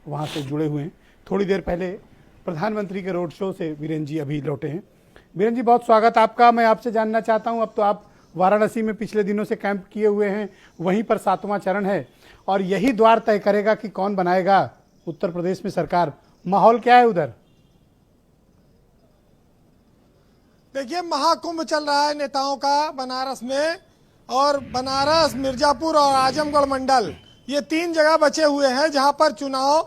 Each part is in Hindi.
वहाँ से जुड़े हुए हैं। थोड़ी देर पहले प्रधानमंत्री के रोड शो से वीरेन जी अभी लौटे हैं। वीरेन जी, बहुत स्वागत आपका। मैं आपसे जानना चाहता हूँ, अब तो आप वाराणसी में पिछले दिनों से कैंप किए हुए हैं, वहीं पर 7वां चरण है और यही द्वार तय करेगा कि कौन बनाएगा उत्तर प्रदेश में सरकार। माहौल क्या है उधर? देखिए, महाकुंभ चल रहा है नेताओं का बनारस में, और बनारस, मिर्जापुर और आजमगढ़ मंडल, ये 3 जगह बचे हुए हैं जहां पर चुनाव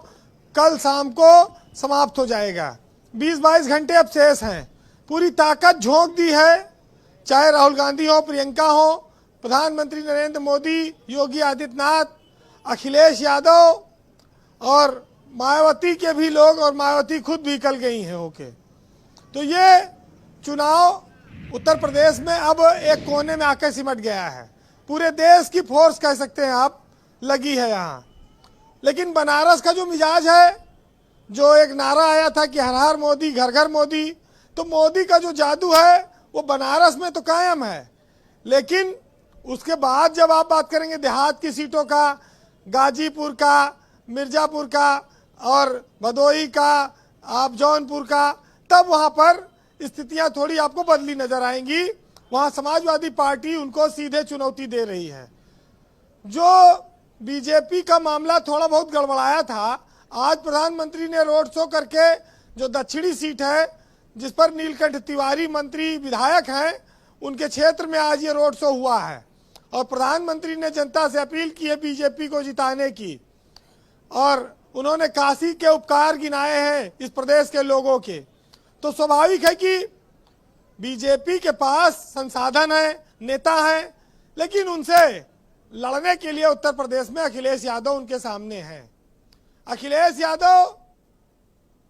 कल शाम को समाप्त हो जाएगा। 20-22 घंटे अब शेष हैं। पूरी ताकत झोंक दी है, चाहे राहुल गांधी हो, प्रियंका हो, प्रधानमंत्री नरेंद्र मोदी, योगी आदित्यनाथ, अखिलेश यादव और मायावती के भी लोग, और मायावती खुद भी कल गई हैं होके। तो ये चुनाव उत्तर प्रदेश में अब एक कोने में आकर सिमट गया है। पूरे देश की फोर्स कह सकते हैं आप लगी है यहाँ। लेकिन बनारस का जो मिजाज है, जो एक नारा आया था कि हर हर मोदी घर घर मोदी, तो मोदी का जो जादू है वो बनारस में तो कायम है। लेकिन उसके बाद जब आप बात करेंगे देहात की सीटों का, गाजीपुर का, मिर्जापुर का और भदोही का, आप जौनपुर का, तब वहाँ पर स्थितियां थोड़ी आपको बदली नजर आएंगी। वहां समाजवादी पार्टी उनको सीधे चुनौती दे रही है। जो बीजेपी का मामला थोड़ा बहुत गड़बड़ाया था, आज प्रधानमंत्री ने रोड शो करके जो दक्षिणी सीट है जिस पर नीलकंठ तिवारी मंत्री विधायक हैं, उनके क्षेत्र में आज ये रोड शो हुआ है और प्रधानमंत्री ने जनता से अपील की है बीजेपी को जिताने की, और उन्होंने काशी के उपकार गिनाए हैं इस प्रदेश के लोगों के। तो स्वाभाविक है कि बीजेपी के पास संसाधन है, नेता है, लेकिन उनसे लड़ने के लिए उत्तर प्रदेश में अखिलेश यादव उनके सामने हैं। अखिलेश यादव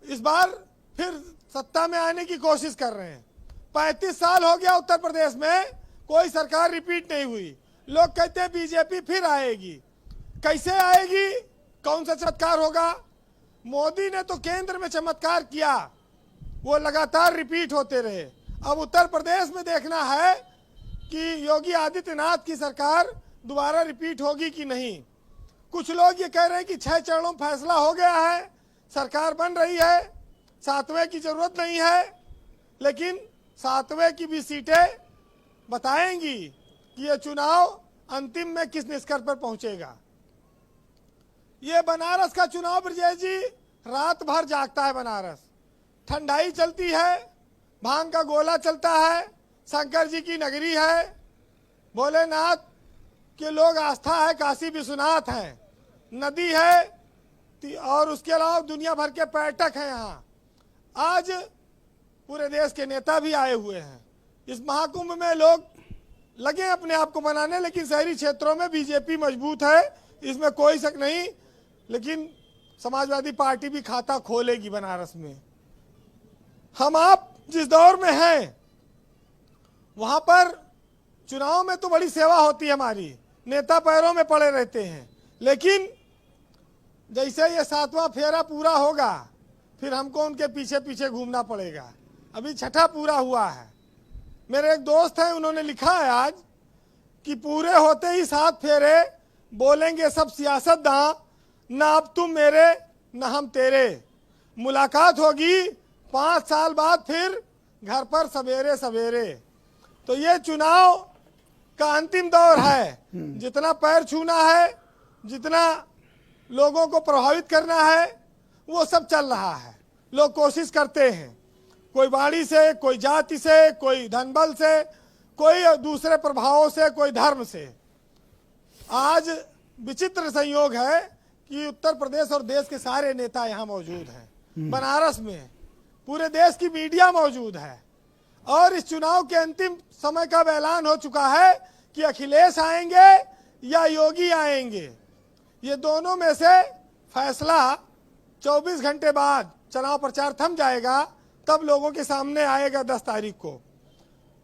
इस बार फिर सत्ता में आने की कोशिश कर रहे हैं। 35 साल हो गया उत्तर प्रदेश में कोई सरकार रिपीट नहीं हुई। लोग कहते हैं बीजेपी फिर आएगी। कैसे आएगी, कौन सा चमत्कार होगा? मोदी ने तो केंद्र में चमत्कार किया, वो लगातार रिपीट होते रहे। अब उत्तर प्रदेश में देखना है कि योगी आदित्यनाथ की सरकार दोबारा रिपीट होगी कि नहीं। कुछ लोग ये कह रहे हैं कि 6 चरणों में फैसला हो गया है, सरकार बन रही है, 7वें की जरूरत नहीं है। लेकिन 7वें की भी सीटें बताएंगी कि ये चुनाव अंतिम में किस निष्कर्ष पर पहुंचेगा। ये बनारस का चुनाव ब्रजेश जी, रात भर जागता है बनारस। ठंडाई चलती है, भांग का गोला चलता है, शंकर जी की नगरी है, भोलेनाथ के लोग आस्था है, काशी विश्वनाथ है, नदी है और उसके अलावा दुनिया भर के पर्यटक हैं यहाँ। आज पूरे देश के नेता भी आए हुए हैं। इस महाकुंभ में लोग लगे अपने आप को बनाने, लेकिन शहरी क्षेत्रों में बीजेपी मजबूत है, इसमें कोई शक नहीं। लेकिन समाजवादी पार्टी भी खाता खोलेगी बनारस में। हम आप जिस दौर में हैं वहां पर चुनाव में तो बड़ी सेवा होती है हमारी, नेता पैरों में पड़े रहते हैं, लेकिन जैसे ये 7वां फेरा पूरा होगा फिर हमको उनके पीछे पीछे घूमना पड़ेगा। अभी 6ठा पूरा हुआ है। मेरे एक दोस्त हैं, उन्होंने लिखा है आज कि पूरे होते ही 7 फेरे बोलेंगे सब सियासतदां, ना अब तुम मेरे ना हम तेरे, मुलाकात होगी 5 साल बाद फिर घर पर सवेरे सवेरे। तो ये चुनाव का अंतिम दौर है। जितना पैर छूना है, जितना लोगों को प्रभावित करना है, वो सब चल रहा है। लोग कोशिश करते हैं, कोई वाणी से, कोई जाति से, कोई धनबल से, कोई दूसरे प्रभावों से, कोई धर्म से। आज विचित्र संयोग है कि उत्तर प्रदेश और देश के सारे नेता यहाँ मौजूद हैं। बनारस में पूरे देश की मीडिया मौजूद है और इस चुनाव के अंतिम समय का ऐलान हो चुका है कि अखिलेश आएंगे या योगी आएंगे। ये दोनों में से फैसला 24 घंटे बाद चुनाव प्रचार थम जाएगा, तब लोगों के सामने आएगा 10 तारीख को।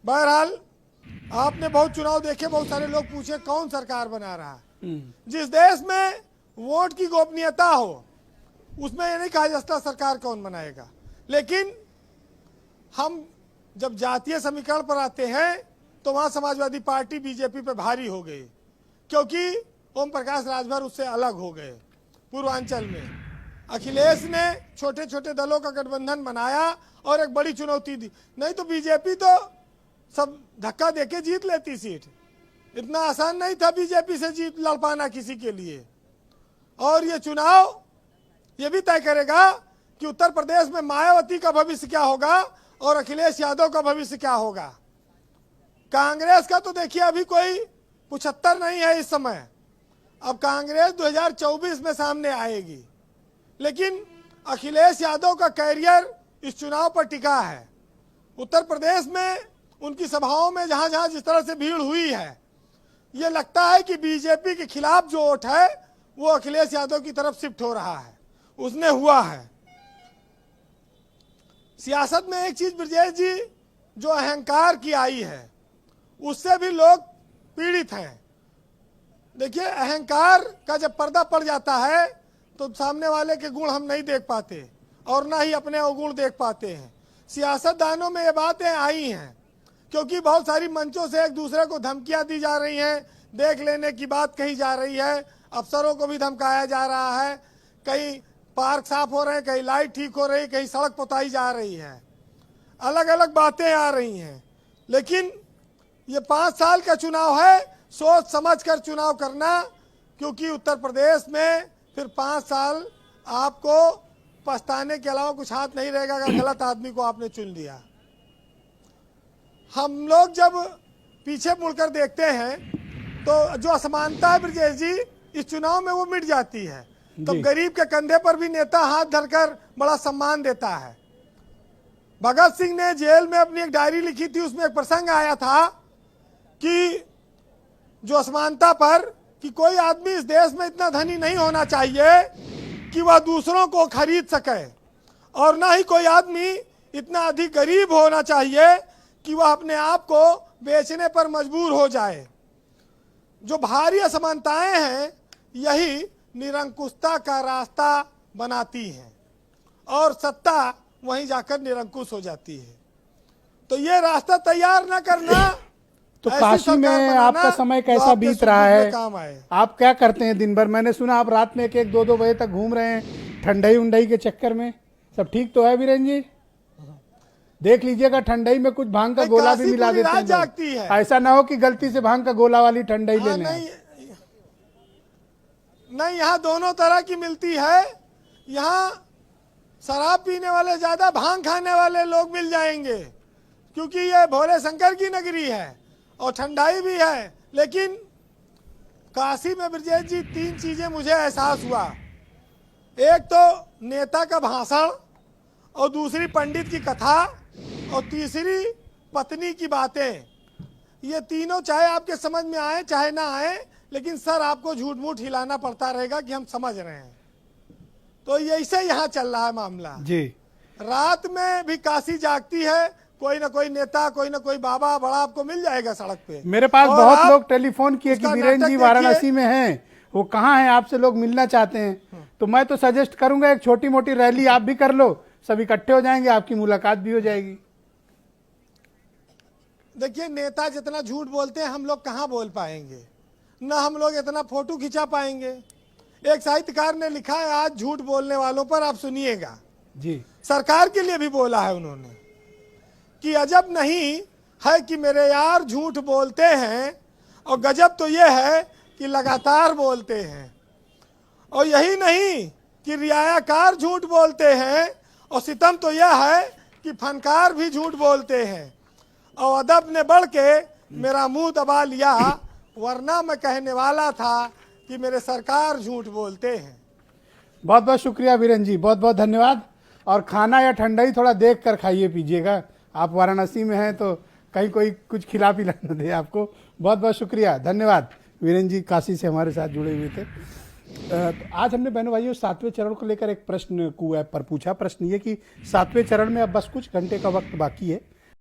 बहरहाल आपने बहुत चुनाव देखे, बहुत सारे लोग पूछे कौन सरकार बना रहा है। जिस देश में वोट की गोपनीयता हो उसमें ये नहीं कहा जा सकता सरकार कौन बनाएगा। लेकिन हम जब जातीय समीकरण पर आते हैं तो वहां समाजवादी पार्टी बीजेपी पे भारी हो गई, क्योंकि ओम प्रकाश राजभर उससे अलग हो गए पूर्वांचल में। अखिलेश ने छोटे छोटे दलों का गठबंधन बनाया और एक बड़ी चुनौती दी। नहीं तो बीजेपी तो सब धक्का देके जीत लेती सीट। इतना आसान नहीं था बीजेपी से जीत लड़ पाना किसी के लिए। और ये चुनाव ये भी तय करेगा कि उत्तर प्रदेश में मायावती का भविष्य क्या होगा और अखिलेश यादव का भविष्य क्या होगा। कांग्रेस का तो देखिए अभी कोई 75 नहीं है इस समय। अब कांग्रेस 2024 में सामने आएगी, लेकिन अखिलेश यादव का कैरियर इस चुनाव पर टिका है। उत्तर प्रदेश में उनकी सभाओं में जहां जहां जिस तरह से भीड़ हुई है, ये लगता है कि बीजेपी के खिलाफ जो वोट है वो अखिलेश यादव की तरफ शिफ्ट हो रहा है। उसने हुआ है। सियासत में एक चीज ब्रजेश जी जो अहंकार की आई है, उससे भी लोग पीड़ित हैं। देखिए, अहंकार का जब पर्दा पड़ जाता है तो सामने वाले के गुण हम नहीं देख पाते और ना ही अपने अवगुण देख पाते हैं। सियासतदानों में ये बातें आई हैं क्योंकि बहुत सारी मंचों से एक दूसरे को धमकियां दी जा रही हैं, देख लेने की बात कही जा रही है, अफसरों को भी धमकाया जा रहा है। कहीं पार्क साफ हो रहे हैं, कहीं लाइट ठीक हो रही, कहीं सड़क पुताई जा रही है, अलग अलग बातें आ रही हैं। लेकिन ये 5 साल का चुनाव है, सोच समझ कर चुनाव करना, क्योंकि उत्तर प्रदेश में फिर 5 साल आपको पछताने के अलावा कुछ हाथ नहीं रहेगा अगर गलत आदमी को आपने चुन लिया। हम लोग जब पीछे मुड़कर देखते हैं तो जो असमानता है ब्रजेश जी इस चुनाव में वो मिट जाती है। तब गरीब के कंधे पर भी नेता हाथ धरकर बड़ा सम्मान देता है। भगत सिंह ने जेल में अपनी एक डायरी लिखी थी, उसमें एक प्रसंग आया था कि जो असमानता पर कि कोई आदमी इस देश में इतना धनी नहीं होना चाहिए कि वह दूसरों को खरीद सके, और ना ही कोई आदमी इतना अधिक गरीब होना चाहिए कि वह अपने आप को बेचने पर मजबूर हो जाए। जो भारी असमानताएं हैं यही निरंकुशता का रास्ता बनाती हैं और सत्ता वहीं जाकर निरंकुश हो जाती है। तो ये रास्ता तैयार न करना। तो काशी में आपका समय कैसा बीत रहा है? आप क्या करते हैं दिन भर? मैंने सुना आप रात में 1-1, 2-2 बजे तक घूम रहे हैं ठंडई उंडई के चक्कर में। सब ठीक तो है वीरेंद्र जी? देख लीजिएगा, ठंडई में कुछ भांग का गोला भी मिला देते हैं। जागती है। ऐसा ना हो कि गलती से भांग का गोला वाली ठंडई ले लें। नहीं, यहाँ दोनों तरह की मिलती है। यहाँ शराब पीने वाले ज्यादा, भांग खाने वाले लोग मिल जाएंगे, क्योंकि ये भोले शंकर की नगरी है और ठंडाई भी है। लेकिन काशी में ब्रजेश जी 3 चीजें मुझे एहसास हुआ। एक तो नेता का भाषण, और दूसरी पंडित की कथा, और तीसरी पत्नी की बातें। ये तीनों चाहे आपके समझ में आए चाहे ना आए, लेकिन सर आपको झूठ मूठ हिलाना पड़ता रहेगा कि हम समझ रहे हैं। तो ऐसे यहाँ चल रहा है मामला जी। रात में भी काशी जागती है। कोई ना कोई नेता, कोई ना कोई बाबा बड़ा आपको मिल जाएगा सड़क पे। मेरे पास बहुत लोग टेलीफोन किए कि वीरेंद्र जी वाराणसी में हैं, वो कहाँ हैं, आपसे लोग मिलना चाहते हैं। तो मैं तो सजेस्ट करूंगा एक छोटी मोटी रैली आप भी कर लो, सब इकट्ठे हो जाएंगे, आपकी मुलाकात भी हो जाएगी। देखिए, नेता जितना झूठ बोलते हैं हम लोग कहाँ बोल पाएंगे, ना हम लोग इतना फोटो खिंचा पाएंगे। एक साहित्यकार ने लिखा है, आज झूठ बोलने वालों पर आप सुनिएगा जी। सरकार के लिए भी बोला है उन्होंने कि अजब नहीं है कि मेरे यार झूठ बोलते हैं, और गजब तो यह है कि लगातार बोलते हैं। और यही नहीं कि रियायाकार झूठ बोलते हैं, और सितम तो यह है कि फनकार भी झूठ बोलते हैं। और अदब ने बढ़ के मेरा मुंह दबा लिया, वरना मैं कहने वाला था कि मेरे सरकार झूठ बोलते हैं। बहुत बहुत शुक्रिया वीरेंद्र जी, बहुत बहुत धन्यवाद। और खाना या ठंडाई थोड़ा देख कर खाइए पीजिएगा, आप वाराणसी में हैं तो कहीं कोई कुछ खिला पिला न दे आपको। बहुत बहुत शुक्रिया, धन्यवाद। वीरेंद्र जी काशी से हमारे साथ जुड़े हुए थे। तो आज हमने बहनों भाइयों 7वें चरण को लेकर एक प्रश्न को ऐप पर पूछा। प्रश्न ये कि 7वें चरण में अब बस कुछ घंटे का वक्त बाकी है,